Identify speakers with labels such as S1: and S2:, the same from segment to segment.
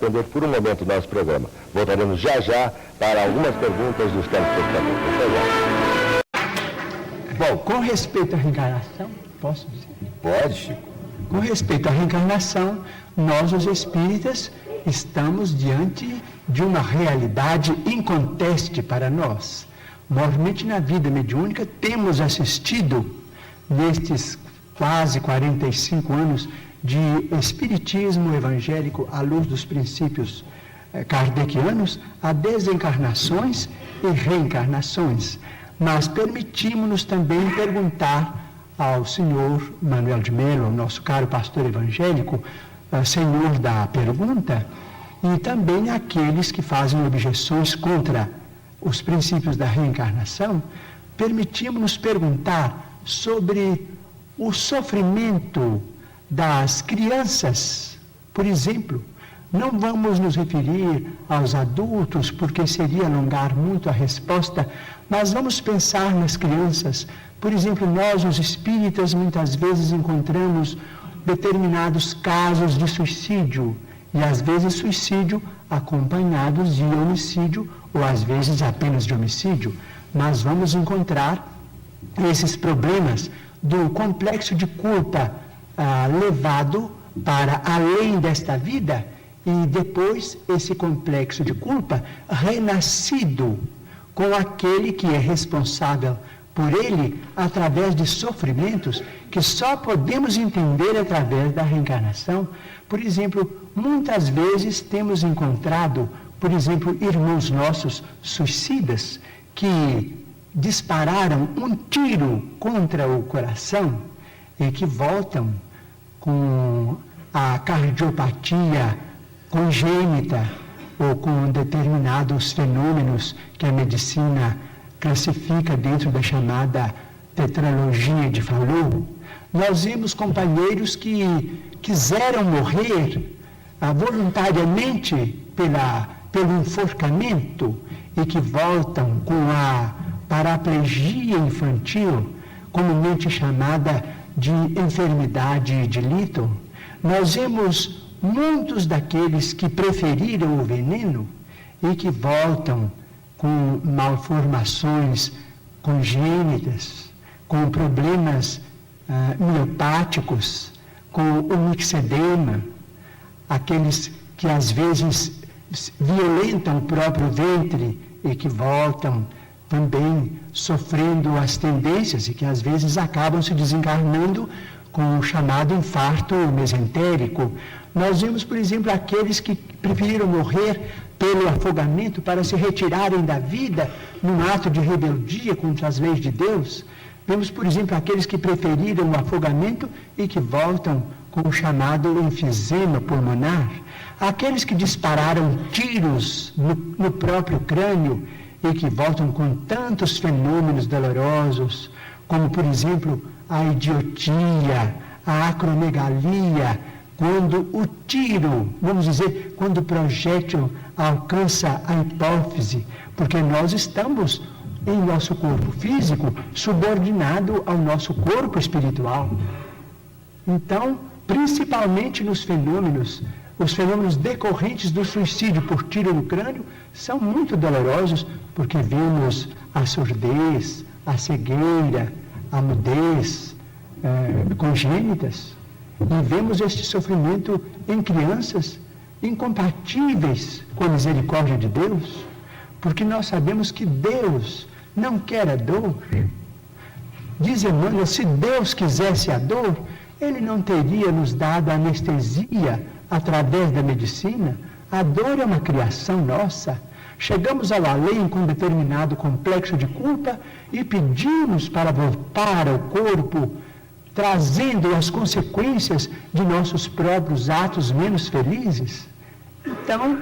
S1: suspender por um momento o nosso programa. Voltaremos já para algumas perguntas dos telespectadores.
S2: Bom, com respeito à reencarnação, posso dizer?
S1: Pode, Chico.
S2: Com respeito à reencarnação, nós, os espíritas, estamos diante de uma realidade inconteste para nós. Normalmente, na vida mediúnica, temos assistido, nestes quase 45 anos de espiritismo evangélico à luz dos princípios kardecianos, a desencarnações e reencarnações. Mas permitimos-nos também perguntar ao senhor Manuel de Melo, ao nosso caro pastor evangélico, senhor da pergunta, e também àqueles que fazem objeções contra os princípios da reencarnação, permitimos-nos perguntar sobre o sofrimento das crianças. Por exemplo, não vamos nos referir aos adultos, porque seria alongar muito a resposta, mas vamos pensar nas crianças. Por exemplo, nós, os espíritas, muitas vezes encontramos determinados casos de suicídio, e às vezes suicídio acompanhados de homicídio, ou às vezes apenas de homicídio. Mas vamos encontrar esses problemas do complexo de culpa levado para além desta vida, e depois esse complexo de culpa renascido com aquele que é responsável por ele através de sofrimentos que só podemos entender através da reencarnação. Por exemplo, muitas vezes temos encontrado, por exemplo, irmãos nossos suicidas que dispararam um tiro contra o coração e que voltam com a cardiopatia congênita ou com determinados fenômenos que a medicina classifica dentro da chamada tetralogia de Fallot. Nós vimos companheiros que quiseram morrer voluntariamente pelo enforcamento e que voltam com a paraplegia infantil, comumente chamada de enfermidade de Lytton. Nós vemos muitos daqueles que preferiram o veneno e que voltam com malformações congênitas, com problemas miopáticos, com o mixedema, aqueles que às vezes violentam o próprio ventre e que voltam também sofrendo as tendências e que às vezes acabam se desencarnando com o chamado infarto mesentérico. Nós vemos, por exemplo, aqueles que preferiram morrer pelo afogamento para se retirarem da vida num ato de rebeldia contra as leis de Deus. Vemos, por exemplo, aqueles que preferiram o afogamento e que voltam com o chamado enfisema pulmonar. Aqueles que dispararam tiros no próprio crânio e que voltam com tantos fenômenos dolorosos, como, por exemplo, a idiotia, a acromegalia, quando o tiro, vamos dizer, quando o projétil alcança a hipófise, porque nós estamos em nosso corpo físico subordinado ao nosso corpo espiritual. Então, principalmente nos fenômenos, os fenômenos decorrentes do suicídio por tiro no crânio são muito dolorosos, porque vemos a surdez, a cegueira, a mudez congênitas, e vemos este sofrimento em crianças incompatíveis com a misericórdia de Deus, porque nós sabemos que Deus não quer a dor. Diz Emmanuel, se Deus quisesse a dor, Ele não teria nos dado anestesia através da medicina. A dor é uma criação nossa. Chegamos ao além com determinado complexo de culpa e pedimos para voltar ao corpo, trazendo as consequências de nossos próprios atos menos felizes. Então,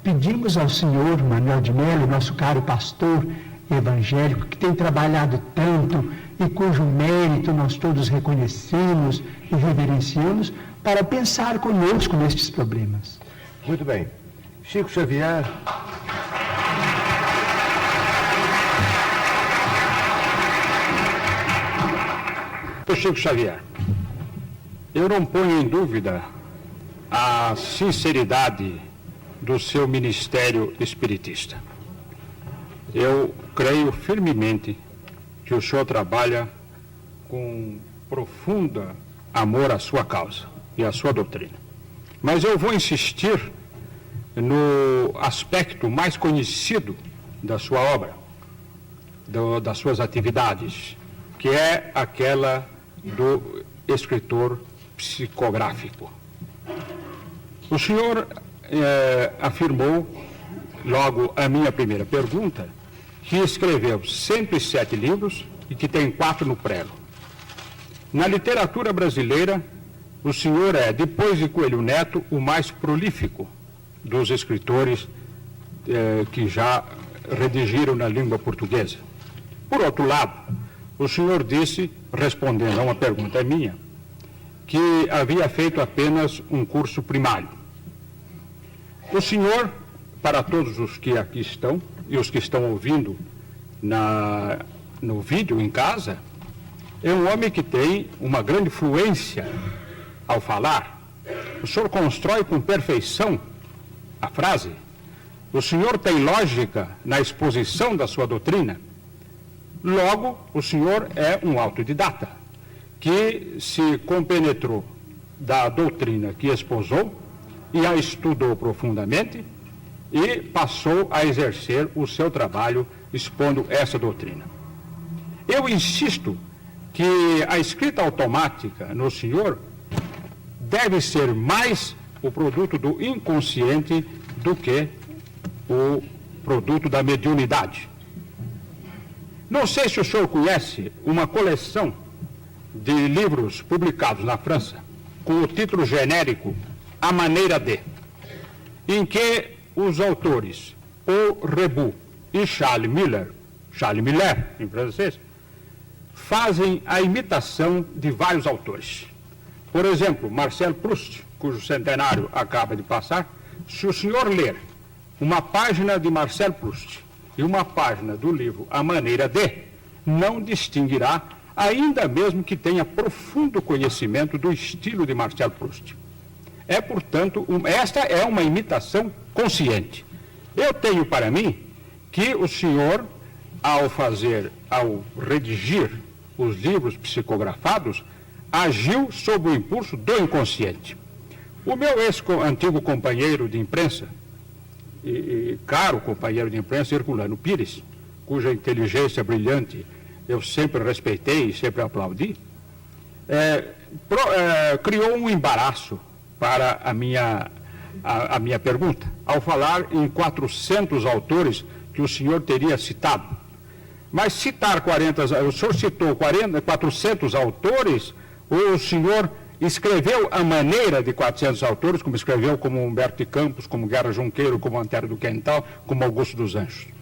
S2: pedimos ao senhor Manuel de Melo, nosso caro pastor evangélico, que tem trabalhado tanto e cujo mérito nós todos reconhecemos e reverenciamos, para pensar conosco nestes problemas.
S1: Muito bem. Chico Xavier.
S3: Chico Xavier, eu não ponho em dúvida a sinceridade do seu ministério espiritista. Eu creio firmemente que o senhor trabalha com profundo amor à sua causa e à sua doutrina. Mas eu vou insistir no aspecto mais conhecido da sua obra, das suas atividades, que é aquela do escritor psicográfico. O senhor afirmou, logo a minha primeira pergunta, que escreveu 107 livros e que tem 4 no prelo. Na literatura brasileira, o senhor é, depois de Coelho Neto, o mais prolífico dos escritores que já redigiram na língua portuguesa. Por outro lado, o senhor disse, respondendo a uma pergunta minha, que havia feito apenas um curso primário. O senhor, para todos os que aqui estão e os que estão ouvindo no vídeo em casa, é um homem que tem uma grande fluência ao falar. O senhor constrói com perfeição a frase. O senhor tem lógica na exposição da sua doutrina. Logo, o senhor é um autodidata, que se compenetrou da doutrina que esposou e a estudou profundamente e passou a exercer o seu trabalho expondo essa doutrina. Eu insisto que a escrita automática no senhor deve ser mais o produto do inconsciente do que o produto da mediunidade. Não sei se o senhor conhece uma coleção de livros publicados na França com o título genérico A Maneira de, em que os autores Paul Rebut e Charles Miller em francês, fazem a imitação de vários autores. Por exemplo, Marcel Proust, cujo centenário acaba de passar, se o senhor ler uma página de Marcel Proust e uma página do livro A Maneira de, não distinguirá, ainda mesmo que tenha profundo conhecimento do estilo de Marcel Proust. É, portanto, esta é uma imitação consciente. Eu tenho para mim que o senhor, ao redigir os livros psicografados, agiu sob o impulso do inconsciente. O meu ex-antigo companheiro de imprensa, e caro companheiro de imprensa, Herculano Pires, cuja inteligência brilhante eu sempre respeitei e sempre aplaudi, criou um embaraço para a minha pergunta, ao falar em 400 autores que o senhor teria citado. Mas citar o senhor citou 400 autores, ou o senhor escreveu a maneira de 400 autores, como escreveu como Humberto de Campos, como Guerra Junqueiro, como Antero do Quental, como Augusto dos Anjos?